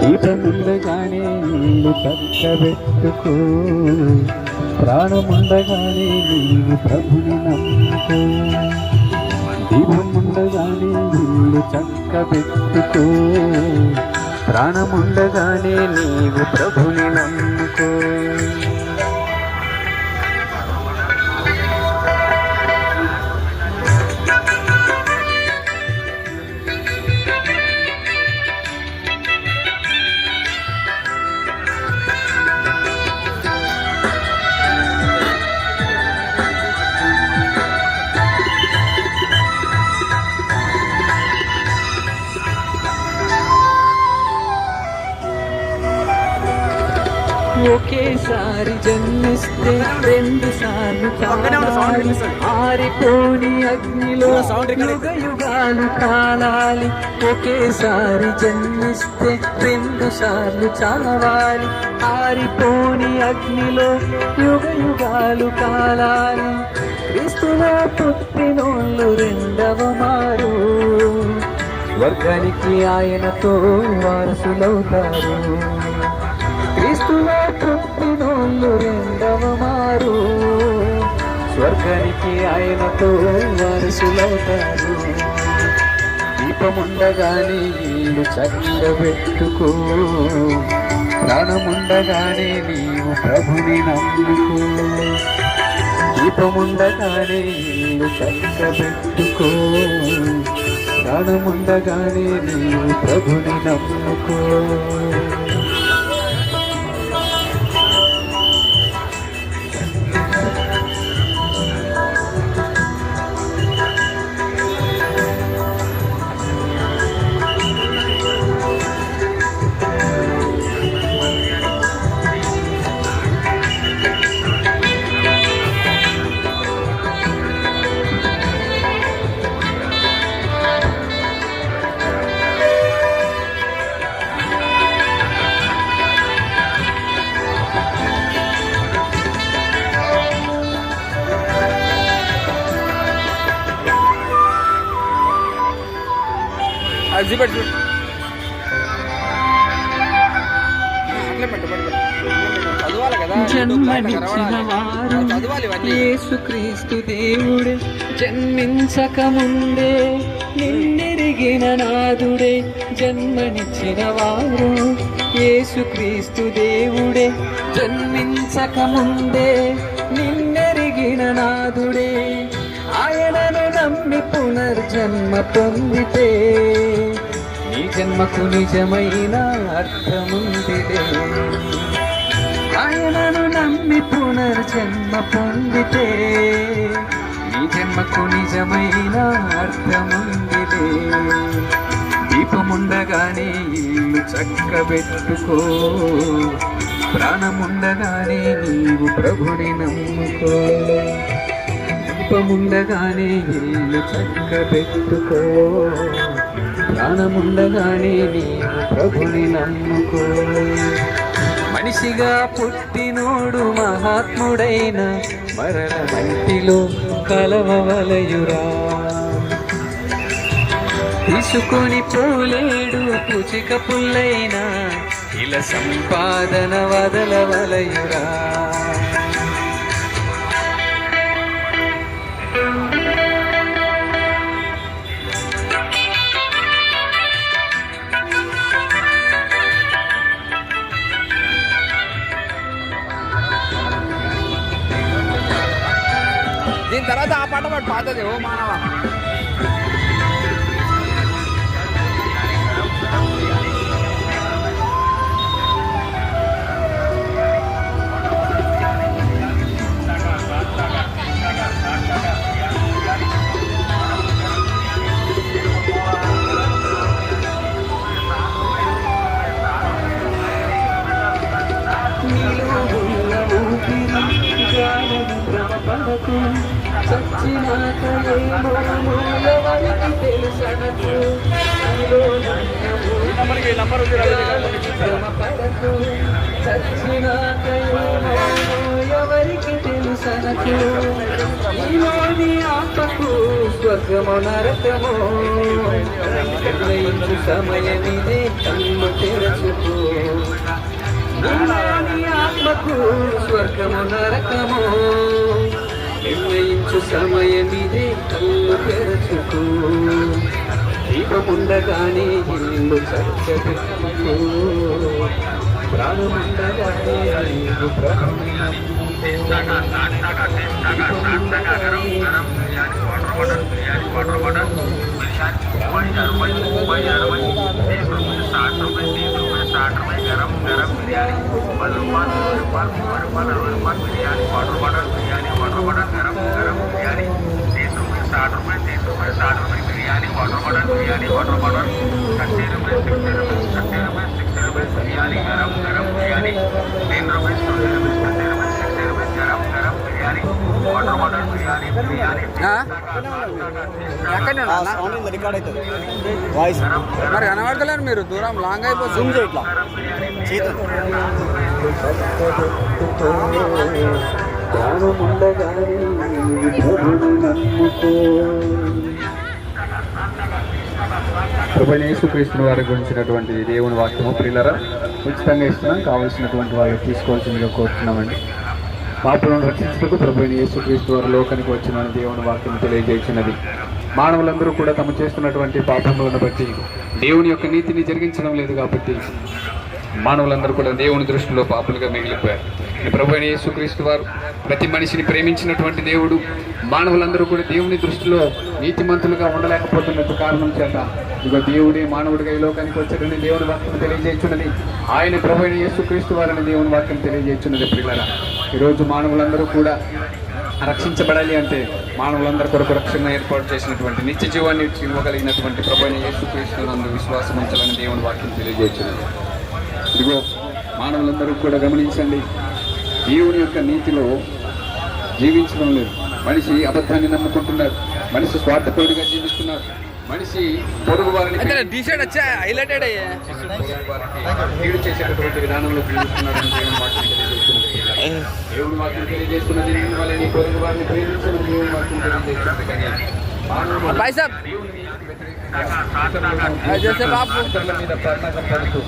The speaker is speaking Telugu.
దీపముండగానే నీళ్ళు చక్కబెట్టుకో, ప్రాణముండగానే నీవు ప్రభుని నమ్ముకో. దీపముండగానే నీళ్ళు చక్కబెట్టుకో, ప్రాణముండగానే నీవు ప్రభుని నమ్ముకో. ఒకేసారి జన్మిస్తే 2 సార్లు కాలాలి, ఆరిపోని అగ్నిలో యుగ యుగాలు కాలాలి. ఒకేసారి జన్మిస్తే 2 సార్లు చావాలి, ఆరిపోని అగ్నిలో యుగ యుగాలు కాలాలి. క్రీస్తులో పుట్టినోళ్ళు 2వ మారు, స్వర్గానికి ఆయనతో వారసులవుతారు. క్రీస్తులో పుట్టినోళ్ళు 2వ మారు, స్వర్గానికి ఆయనతో వారసులవుతారు. దీపముండగానే నీళ్ళు చక్కబెట్టుకో, ప్రాణముండగానే నీవు ప్రభుని నమ్ముకో. దీపముండగానే నీళ్ళు చక్కబెట్టుకో, ప్రాణముండగానే నీవు ప్రభుని నమ్ముకో. జన్మనిచ్చిన వారు యేసుక్రీస్తు దేవుడే, జన్మించక ముందే నిన్నెరిగిన నాదుడే. జన్మనిచ్చిన వారు యేసుక్రీస్తు దేవుడే, జన్మించక ముందే నిన్నెరిగిన నాదుడే. ఆయనను నమ్మి పునర్జన్మ పొందితే నీ జన్మకు నిజమైన అర్థముందిలే. ఆయనను నమ్మి పునర్జన్మ పొందితే నీ జన్మకు నిజమైన అర్థముందిలే. దీపముండగానే ఇల్లు చక్కబెట్టుకో, ప్రాణముండగానే నీవు ప్రభుని నమ్ముకో. దీపముండగానే ఇల్లు చక్కబెట్టుకో, ప్రాణముండగానే నీవు ప్రభుని నమ్ముకో. మనిషిగా పుట్టినోడు మహాత్ముడైన మరణ మంటిలో కలవవలయురా. తీసుకొని పోలేడు పుచిక పుల్లైనా ఇలా సంపాదన వదలవలయురా. దీని తర్వాత ఆ పాట పాటు పాతది ఓ మానవ. చచ్చినాక ఏమో మూలవరికి తెలుసనకు, చచ్చినాక ఏమో ఎవరికి తెలుసనకు. ఈలోని ఆత్మకు స్వర్గము నరకము నిర్ణయించు సమయమిదే కన్ను తెరచుకో నీ ఆత్మకు స్వర్గము నరకము నిర్ణయించు సమయమిదే కన్ను తెరచుకో దీపముండగానే ఇల్లు చక్కబెట్టుకో ప్రాణముండగానే నీకు ఎక్కడ రికార్డ్ అవుతుంది వాయిస్ మరి కనబడతలేరు మీరు దూరం లాంగ్ అయిపోతుంది ఇట్లా చేతులు ప్రభువైన యేసుక్రీస్తు వారి గురించినటువంటి దేవుని వాక్యము ప్రియులరా ఉచితంగా ఇస్తున్నాం. కావలసినటువంటి వాళ్ళు తీసుకోవాల్సిందిగా కోరుతున్నామండి. పాపులను రక్షించుటకు ప్రభువైన యేసుక్రీస్తు వారు లోకానికి వచ్చిన దేవుని వాక్యం తెలియజేసినది. మానవులందరూ కూడా తమ చేస్తున్నటువంటి పాపములను బట్టి దేవుని యొక్క నీతిని జరిగించడం లేదు కాబట్టి మానవులందరూ కూడా దేవుని దృష్టిలో పాపులుగా మిగిలిపోయారు. ప్రభువైన యేసుక్రీస్తు వారు ప్రతి మనిషిని ప్రేమించినటువంటి దేవుడు మానవులందరూ కూడా దేవుని దృష్టిలో నీతిమంతులుగా ఉండలేకపోతున్నట్టు కారణం చేత ఇదిగో దేవుడే మానవుడిగా ఈ లోకానికి వచ్చాడని దేవుని వాక్యం తెలియజేస్తున్నది. ఆయన ప్రభువైన యేసుక్రీస్తు వారిని దేవుని వాక్యం తెలియజేస్తున్నది. ప్రియులారా, ఈరోజు మానవులందరూ కూడా రక్షించబడాలి అంటే మానవులందరి కొరకు రక్షణ ఏర్పాటు చేసినటువంటి నిత్య జీవాన్ని ఇవ్వగలిగినటువంటి ప్రభువైన యేసుక్రీస్తు నందు విశ్వాసం ఉంచాలని దేవుని వాక్యం తెలియజేస్తున్నది. ఇదిగో మానవులందరూ కూడా గమనించండి, దేవుని యొక్క నీతిలో జీవించడం లేదు. మనిషి అబద్ధాన్ని నమ్ముకుంటున్నారు, మనిషి స్వార్థపరుడిగా జీవిస్తున్నారు, మనిషి పొరుగు వారిని కీడు చేసేటటువంటి విధానంలో జీవిస్తున్నారని దేవుని వాక్యం తెలియజేస్తున్నది. దేవుని వాక్యం తెలియజేస్తున్నది వాళ్ళని పొరుగు వారిని ప్రేమించడం దేవుని వాక్యం తెలియజేస్తున్నది. కానీ ఇతరుల మీద పడుతూ